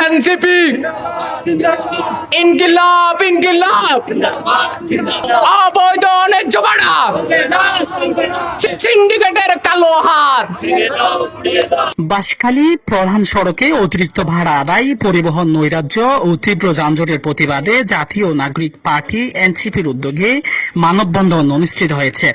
NCP ইনকিলাব ইনকিলাব অবৈধ ন্যায্য ভাড়া সিন্ডিকেটের কালো হাত। বাঁশখালী প্রধান সড়কে অতিরিক্ত ভাড়া আদায়, পরিবহন নৈরাজ্য ও তীব্র যানজটের প্রতিবাদে জাতীয় নাগরিক পার্টি এনসিপির উদ্যোগে মানববন্ধন অনুষ্ঠিত হয়েছে।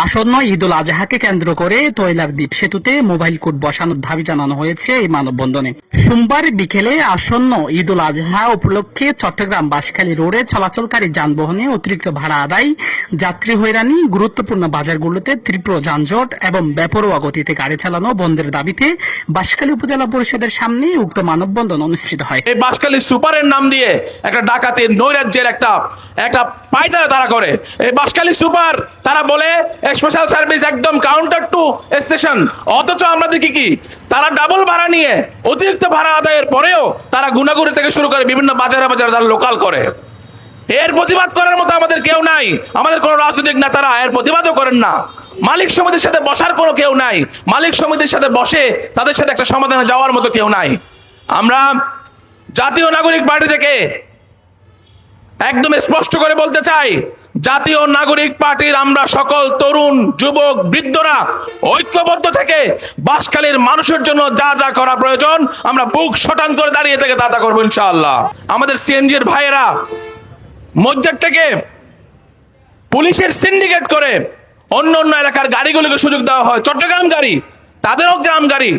আসন্ন ঈদ উল আজহাকে কেন্দ্র করে তৈলার দ্বীপ সেতুতে মোবাইল কোর্ট বসানোর দাবি জানানো হয়েছে এই মানববন্ধনে। সোমবার বিকেলে আসন্ন ঈদ উল আজহা উপলক্ষে চট্টগ্রাম বাঁশখালী রোডে চলাচলকারী যানবাহনে অতিরিক্ত ভাড়া আদায়, যাত্রী হয়রানি, গুরুত্বপূর্ণ বাজারগুলোতে তীব্র যানজট এবং বেপরোয়া গতিতে গাড়ি চালানো বন্ধের দাবিতে বাঁশখালী উপজেলা পরিষদের সামনে উক্ত মানববন্ধন অনুষ্ঠিত হয়। এই বাঁশখালী সুপারের নাম দিয়ে একটা ডাকাতির নৈরাজ্যের একটা পায়তারা তারা করে। এই বাঁশখালী সুপার তারা বলে স্পেশাল সার্ভিস একদম কাউন্টার টু স্টেশন, অথচ আমরা দেখি কি তারা ডাবল ভাড়া নিয়ে অতিরিক্ত ভাড়া আদায়ের পরেও তারা গুনাগুড়ি থেকে শুরু করে বিভিন্ন বাজারে বাজারে তারা লোকাল করে। এর প্রতিবাদ করার মতো আমাদের কেউ নাই, আমাদের কোনো রাজনৈতিক নেতারা এর প্রতিবাদও করেন না। মালিক সমিতির সাথে বসার কোনো কেউ নাই, মালিক সমিতির সাথে বসে তাদের সাথে একটা সমাধানে যাওয়ার মতো কেউ নাই। আমরা জাতীয় নাগরিক পার্টি থেকে একদম স্পষ্ট করে বলতে চাই, জাতীয় নাগরিক পার্টির আমরা সকল তরুণ যুবক বৃদ্ধরা ঐক্যবদ্ধ থেকে বাঁশখালীর মানুষের জন্য যা যা করা প্রয়োজন আমরা বুক শটান করে দাঁড়িয়ে থেকে তা করবো ইনশাআল্লাহ। আমাদের সিএনজির ভাইয়েরা মসজিদ থেকে পুলিশের সিন্ডিকেট করে অন্য অন্য এলাকার গাড়িগুলোকে সুযোগ দেওয়া হয়, চট্টগ্রাম গাড়ি তাদেরও গ্রাম গাড়ি,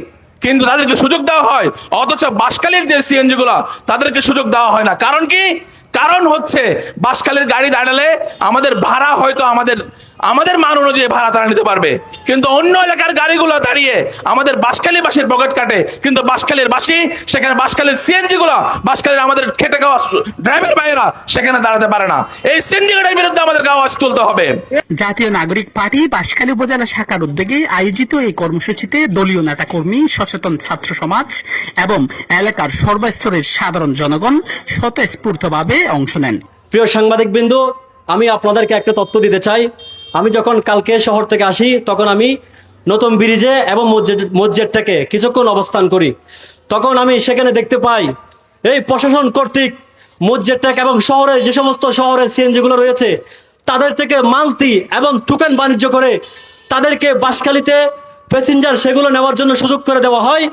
কিন্তু তাদেরকে সুযোগ দেওয়া হয়, অথচ বাঁশখালীর যে সিএনজি গুলা তাদেরকে সুযোগ দেওয়া হয় না। কারণ কি? কারণ হচ্ছে বাঁশখালীর গাড়ি দাঁড়ালে আমাদের ভাড়া হয়তো আমাদের মান অনুযায়ী ভাড়া তারা নিতে পারবে, কিন্তু অন্য এলাকার গাড়িগুলো দাঁড়িয়ে আমাদের বাঁশখালীবাসীর পকেট কাটে, কিন্তু বাঁশখালীর বাসী সেখানে বাঁশখালীর সিএনজি গুলা বাঁশখালীর আমাদের খেটে খাওয়া ড্রাইভার ভাইয়েরা সেখানে দাঁড়াতে পারে না। এই সিন্ডিকেটের বিরুদ্ধে আমাদের আওয়াজ তুলতে হবে। জাতীয় নাগরিক পার্টি বাঁশখালী উপজেলা শাখার উদ্যোগে আয়োজিত এই কর্মসূচিতে দলীয় নেতাকর্মী, সচেতন ছাত্র সমাজ এবং এলাকার সর্বস্তরের সাধারণ জনগণ স্বতঃস্ফূর্তভাবে অংশ নেন। প্রিয় সাংবাদিকবৃন্দ, আমি আপনাদেরকে একটা তথ্য দিতে চাই। আমি যখন কালকে শহর থেকে আসি তখন আমি নতুন ব্রিজে এবং মসজিদটাকে কিছুক্ষণ অবস্থান করি, তখন আমি সেখানে দেখতে পাই এই প্রশাসন কর্তৃক মসজিদটাকে এবং শহরে যে সমস্ত শহরের সিএনজিগুলো রয়েছে তাদের থেকে মালতি এবং টোকেন বাণিজ্য করে তাদেরকে বাঁশখালীতে প্যাসেঞ্জার সেগুলো নেওয়ার জন্য সুযোগ করে দেওয়া হয়,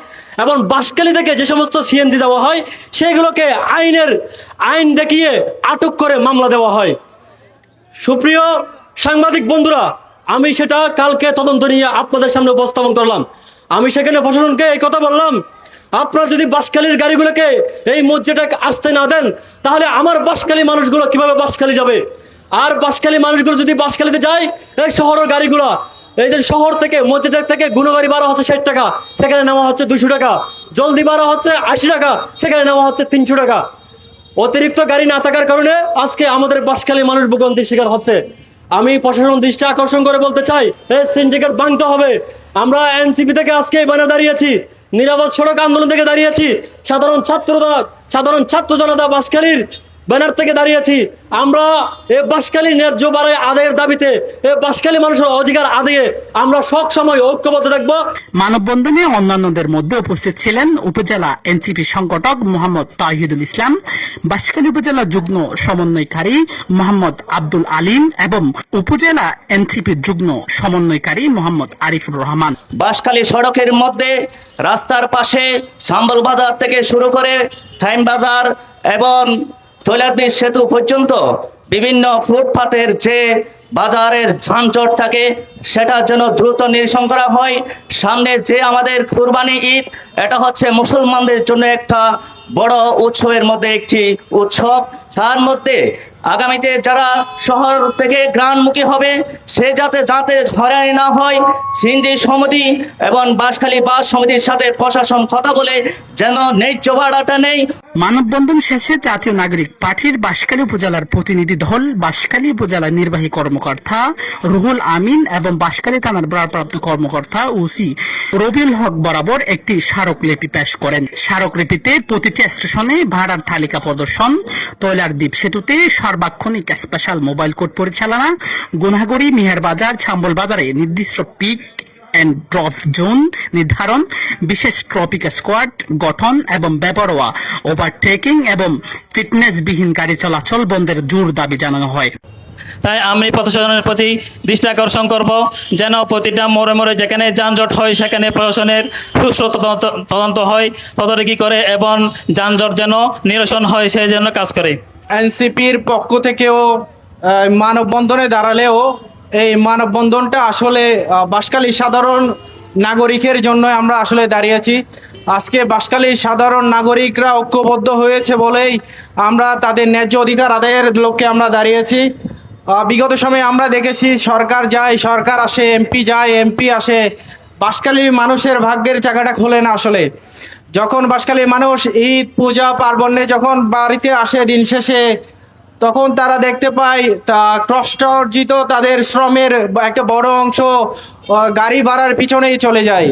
এবং বাঁশখালী থেকে যে সমস্ত সিএনজি দেওয়া হয় সেগুলোকে আইন দেখিয়ে আটক করে মামলা দেওয়া হয়। সুপ্রিয় সাংবাদিক বন্ধুরা, আমি সেটা কালকে তদন্ত নিয়ে আপনাদের সামনে উপস্থাপন করলাম। আমি সেখানে প্রশাসনকে এই কথা বললাম, আপনারা যদি বাঁশখালীর গাড়িগুলোকে এই মসজিদে আসতে না দেন তাহলে আমার বাঁশখালী মানুষগুলো কিভাবে বাঁশখালী যাবে? আর বাঁশখালী মানুষগুলো যদি বাঁশখালীতে যায়, এই শহরের গাড়িগুলো এই যে শহর থেকে মসজিদ থেকে গুণগাড়ি ভাড়া হচ্ছে 60 টাকা, সেখানে নেওয়া হচ্ছে 200 টাকা, জলদি ভাড়া হচ্ছে 80 টাকা, সেখানে নেওয়া হচ্ছে 300 টাকা। অতিরিক্ত গাড়ি না থাকার কারণে আজকে আমাদের বাঁশখালী মানুষ ভোগান্তির শিকার হচ্ছে। আমি প্রশাসন দৃষ্টি আকর্ষণ করে বলতে চাই, এই সিন্ডিকেট ভাঙতে হবে। আমরা এনসিপি থেকে আজকে বানা দাঁড়িয়েছি, নিরাপদ সড়ক আন্দোলন থেকে দাঁড়িয়েছি, সাধারণ ছাত্র জনতা বাঁশখালীর ব্যানার থেকে দাঁড়িয়েছি। আমরা এই বাঁশখালী ন্যায্য ভাড়া আদায়ের দাবিতে, এই বাঁশখালী মানুষের অধিকার আদায়ে আমরা সব সময় ঐক্যবদ্ধ থাকবো। মানববন্ধনে অন্যান্যদের মধ্যে উপস্থিত ছিলেন উপজেলা এনসিপি সংগঠক মোহাম্মদ তাহিদুল ইসলাম, বাঁশখালী উপজেলা যুগ্ম সমন্বয়কারী মোহাম্মদ আব্দুল আলিম এবং উপজেলা এনসিপি যুগ্ম সমন্বয়কারী মোহাম্মদ আরিফুর রহমান। বাঁশখালী সড়কের মধ্যে রাস্তার পাশে সাম্বল বাজার থেকে শুরু করে টাইম বাজার এবং তৈলাদ্বীপ সেতু পর্যন্ত বিভিন্ন ফুটপাতের যে বাজারের যানজট থাকে সেটা যেন দ্রুত নিরসন করা হয়। সামনে যে আমাদের কুরবানি ঈদ, এটা হচ্ছে মুসলমানদের জন্য একটা বড় উৎসবের মধ্যে একটি উৎসব। তার মধ্যে আগামীতে যারা শহর থেকে গ্রামমুখী হবে সে যাতে হয়রানি না হয়, সিএনজি সমিতি এবং বাঁশখালী বাস সমিতির সাথে প্রশাসন কথা বলে যেন ন্যায্য ভাড়াটা নেই। মানববন্ধন শেষে জাতীয় নাগরিক পার্টির বাঁশখালী উপজেলার প্রতিনিধি দল বাঁশখালী উপজেলা নির্বাহী কর্মকর্তা রুহুল আমিন এবং বাঁশখালী থানার ভারপ্রাপ্ত কর্মকর্তা ওসি রবিউল হক বরাবর একটি স্মারকলিপি পেশ করেন। স্মারকলিপিতে প্রতিটি স্টেশনে ভাড়ার তালিকা প্রদর্শন, তৈলার দ্বীপ সেতুতে সার্বক্ষণিক স্পেশাল মোবাইল কোর্ট পরিচালনা, গুনাগুড়ি, মিহার বাজার, ছাম্বল বাজারে নির্দিষ্ট পিক অ্যান্ড ড্রপ জোন নির্ধারণ, বিশেষ ট্রাফিক স্কোয়াড গঠন এবং বেপরোয়া ওভারটেকিং এবং ফিটনেসবিহীন গাড়ি চলাচল বন্ধের জোর দাবি জানানো হয়। তাই আমি প্রশাসনের প্রতি দৃষ্টি আকর্ষণ করব, যেন প্রতিটা মোড়ে মোড়ে যেখানে যানজট হয় সেখানে প্রশাসনের সুষ্ঠু তদন্ত হয়, তদারকি করে এবং যানজট যেন নিরসন হয় সেই জন্য কাজ করে। এনসিপির পক্ষ থেকেও মানববন্ধনে দাঁড়ালেও এই মানববন্ধনটা আসলে বাঁশখালীর সাধারণ নাগরিকের জন্য আমরা আসলে দাঁড়িয়েছি। আজকে বাঁশখালীর সাধারণ নাগরিকরা ঐক্যবদ্ধ হয়েছে বলেই আমরা তাদের ন্যায্য অধিকার আদায়ের লক্ষ্যে আমরা দাঁড়িয়েছি। বিগত সময়ে আমরা দেখেছি সরকার যায়, সরকার আসে, এমপি যায়, এমপি আসে, বাঁশখালীর মানুষের ভাগ্যের চাকাটা খোলে না। আসলে যখন বাঁশখালীর মানুষ ঈদ পূজা পার্বণে যখন বাড়িতে আসে দিন শেষে, তখন তারা দেখতে পায় তা কষ্ট অর্জিত তাদের শ্রমের একটা বড় অংশ গাড়ি ভাড়ার পিছনেই চলে যায়।